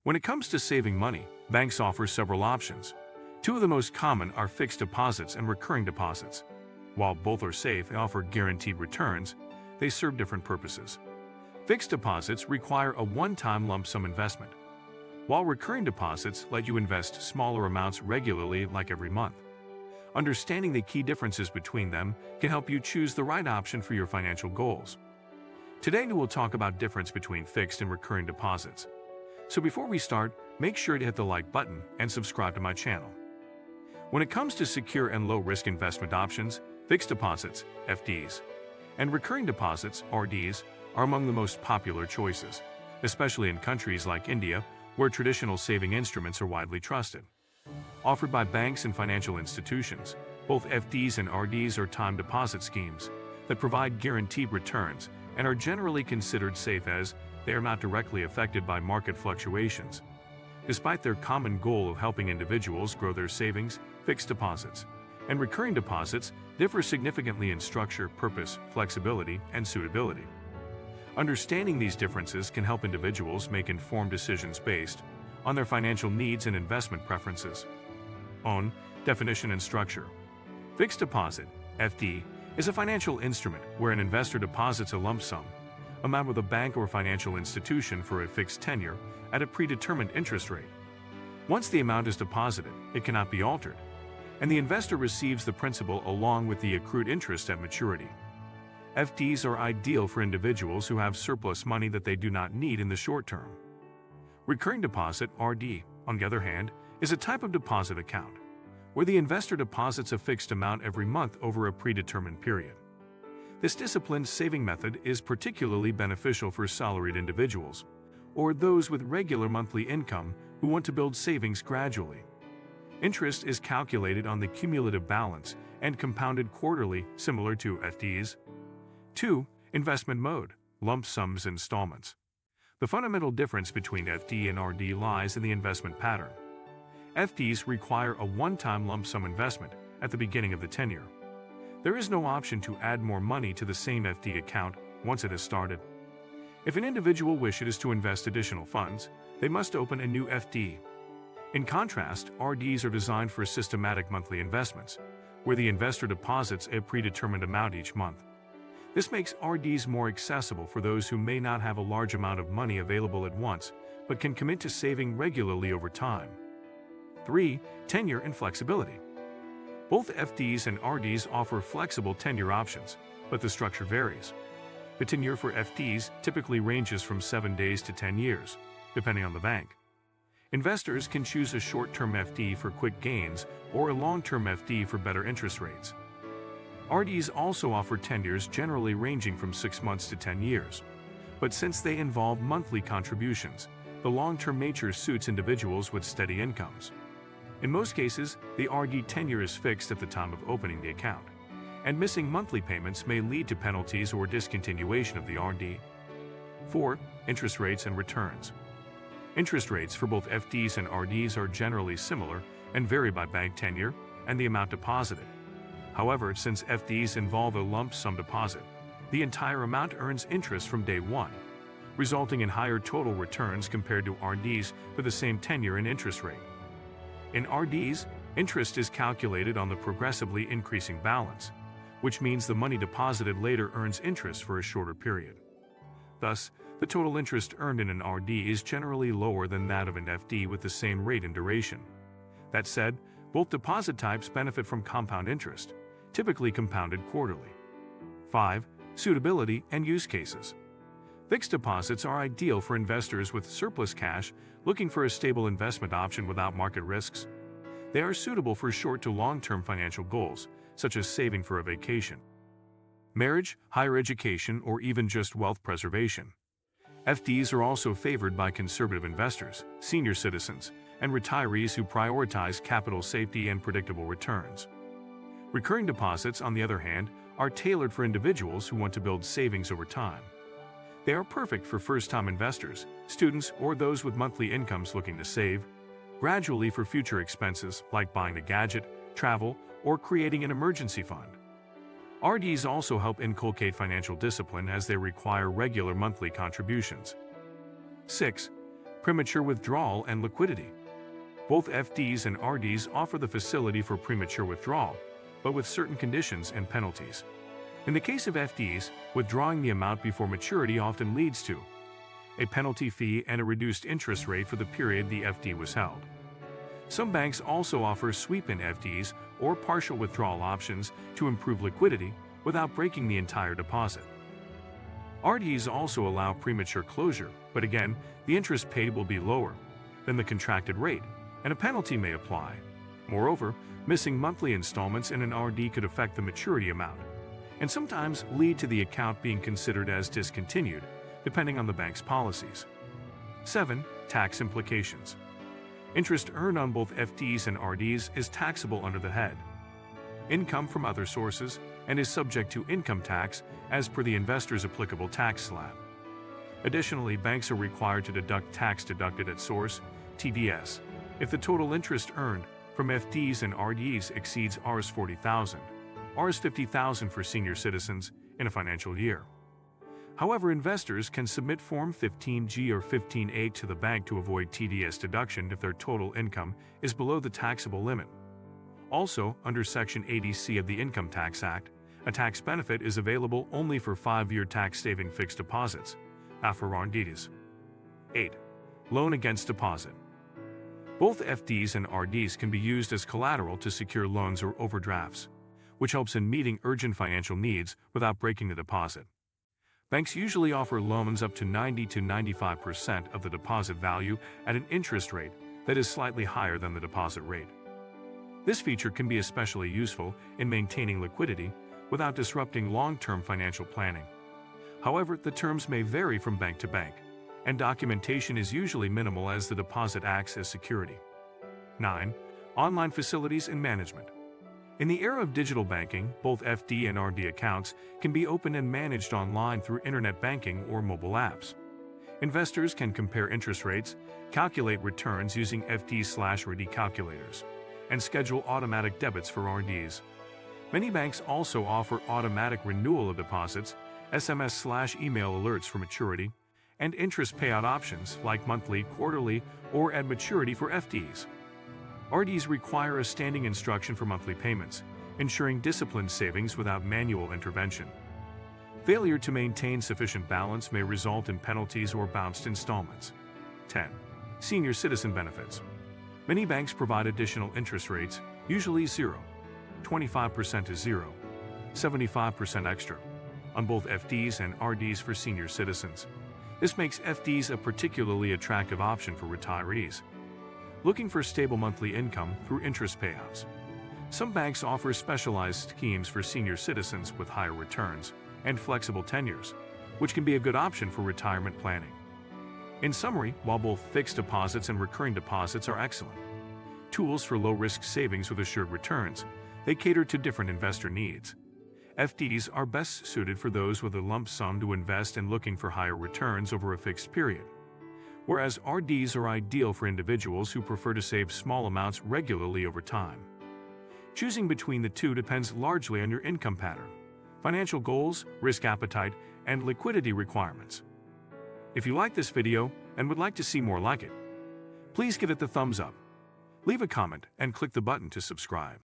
When it comes to saving money, banks offer several options. Two of the most common are fixed deposits and recurring deposits. While both are safe and offer guaranteed returns, they serve different purposes. Fixed deposits require a one-time lump sum investment, while recurring deposits let you invest smaller amounts regularly, like every month. Understanding the key differences between them can help you choose the right option for your financial goals. Today we will talk about difference between fixed and recurring deposits. So before we start, make sure to hit the like button and subscribe to my channel. When it comes to secure and low-risk investment options, fixed deposits, FDs, and recurring deposits, RDs, are among the most popular choices, especially in countries like India, where traditional saving instruments are widely trusted. Offered by banks and financial institutions, both FDs and RDs are time deposit schemes that provide guaranteed returns and are generally considered safe as they are not directly affected by market fluctuations. Despite their common goal of helping individuals grow their savings, fixed deposits and recurring deposits differ significantly in structure, purpose, flexibility, and suitability. Understanding these differences can help individuals make informed decisions based on their financial needs and investment preferences. Definition and structure. Fixed deposit, FD, is a financial instrument where an investor deposits a lump sum amount with a bank or financial institution for a fixed tenure at a predetermined interest rate. Once the amount is deposited, it cannot be altered, and the investor receives the principal along with the accrued interest at maturity. FDs are ideal for individuals who have surplus money that they do not need in the short term. Recurring deposit, RD, on the other hand, is a type of deposit account where the investor deposits a fixed amount every month over a predetermined period. This disciplined saving method is particularly beneficial for salaried individuals or those with regular monthly income who want to build savings gradually. Interest is calculated on the cumulative balance and compounded quarterly, similar to FDs. 2. Investment mode, lump sums installments. The fundamental difference between FD and RD lies in the investment pattern. FDs require a one-time lump sum investment at the beginning of the tenure. There is no option to add more money to the same FD account once it has started. If an individual wishes to invest additional funds, they must open a new FD. In contrast, RDs are designed for systematic monthly investments, where the investor deposits a predetermined amount each month. This makes RDs more accessible for those who may not have a large amount of money available at once, but can commit to saving regularly over time. 3. Tenure and flexibility. Both FDs and RDs offer flexible tenure options, but the structure varies. The tenure for FDs typically ranges from 7 days to 10 years, depending on the bank. Investors can choose a short-term FD for quick gains or a long-term FD for better interest rates. RDs also offer tenures generally ranging from 6 months to 10 years, but since they involve monthly contributions, the long-term nature suits individuals with steady incomes. In most cases, the RD tenure is fixed at the time of opening the account, and missing monthly payments may lead to penalties or discontinuation of the RD. 4. Interest rates and returns. Interest rates for both FDs and RDs are generally similar and vary by bank tenure and the amount deposited. However, since FDs involve a lump sum deposit, the entire amount earns interest from day one, resulting in higher total returns compared to RDs for the same tenure and interest rate. In RDs, interest is calculated on the progressively increasing balance, which means the money deposited later earns interest for a shorter period. Thus, the total interest earned in an RD is generally lower than that of an FD with the same rate and duration. That said, both deposit types benefit from compound interest, typically compounded quarterly. 5. Suitability and use cases. Fixed deposits are ideal for investors with surplus cash looking for a stable investment option without market risks. They are suitable for short to long-term financial goals, such as saving for a vacation, marriage, higher education, or even just wealth preservation. FDs are also favored by conservative investors, senior citizens, and retirees who prioritize capital safety and predictable returns. Recurring deposits, on the other hand, are tailored for individuals who want to build savings over time. They are perfect for first-time investors, students, or those with monthly incomes looking to save gradually for future expenses like buying a gadget, travel, or creating an emergency fund. RDs also help inculcate financial discipline as they require regular monthly contributions. 6. Premature withdrawal and liquidity. Both FDs and RDs offer the facility for premature withdrawal, but with certain conditions and penalties. In the case of FDs, withdrawing the amount before maturity often leads to a penalty fee and a reduced interest rate for the period the FD was held. Some banks also offer sweep-in FDs or partial withdrawal options to improve liquidity without breaking the entire deposit. RDs also allow premature closure, but again, the interest paid will be lower than the contracted rate, and a penalty may apply. Moreover, missing monthly installments in an RD could affect the maturity amount, and sometimes lead to the account being considered as discontinued, depending on the bank's policies. 7. Tax implications. Interest earned on both FDs and RDs is taxable under the head income from other sources and is subject to income tax as per the investor's applicable tax slab. Additionally, banks are required to deduct tax deducted at source, TDS, if the total interest earned from FDs and RDs exceeds Rs 40,000, Rs 50,000 for senior citizens in a financial year. However, investors can submit Form 15G or 15A to the bank to avoid TDS deduction if their total income is below the taxable limit. Also, under Section 80C of the Income Tax Act, a tax benefit is available only for 5-year tax-saving fixed deposits, RDs. 8. Loan against deposit. Both FDs and RDs can be used as collateral to secure loans or overdrafts, which helps in meeting urgent financial needs without breaking the deposit. Banks usually offer loans up to 90 to 95% of the deposit value at an interest rate that is slightly higher than the deposit rate. This feature can be especially useful in maintaining liquidity without disrupting long-term financial planning. However, the terms may vary from bank to bank, and documentation is usually minimal as the deposit acts as security. 9. Online facilities and management. In the era of digital banking, both FD and RD accounts can be opened and managed online through internet banking or mobile apps. Investors can compare interest rates, calculate returns using FD/RD calculators, and schedule automatic debits for RDs. Many banks also offer automatic renewal of deposits, SMS/email alerts for maturity, and interest payout options like monthly, quarterly, or at maturity for FDs. RDs require a standing instruction for monthly payments, ensuring disciplined savings without manual intervention. Failure to maintain sufficient balance may result in penalties or bounced installments. 10. Senior citizen benefits. Many banks provide additional interest rates, usually 0, 25% is 0, 75% extra, on both FDs and RDs for senior citizens. This makes FDs a particularly attractive option for retirees looking for stable monthly income through interest payouts. Some banks offer specialized schemes for senior citizens with higher returns and flexible tenures, which can be a good option for retirement planning. In summary, while both fixed deposits and recurring deposits are excellent tools for low-risk savings with assured returns, they cater to different investor needs. FDs are best suited for those with a lump sum to invest and looking for higher returns over a fixed period, whereas RDs are ideal for individuals who prefer to save small amounts regularly over time. Choosing between the two depends largely on your income pattern, financial goals, risk appetite, and liquidity requirements. If you like this video and would like to see more like it, please give it the thumbs up, leave a comment, and click the button to subscribe.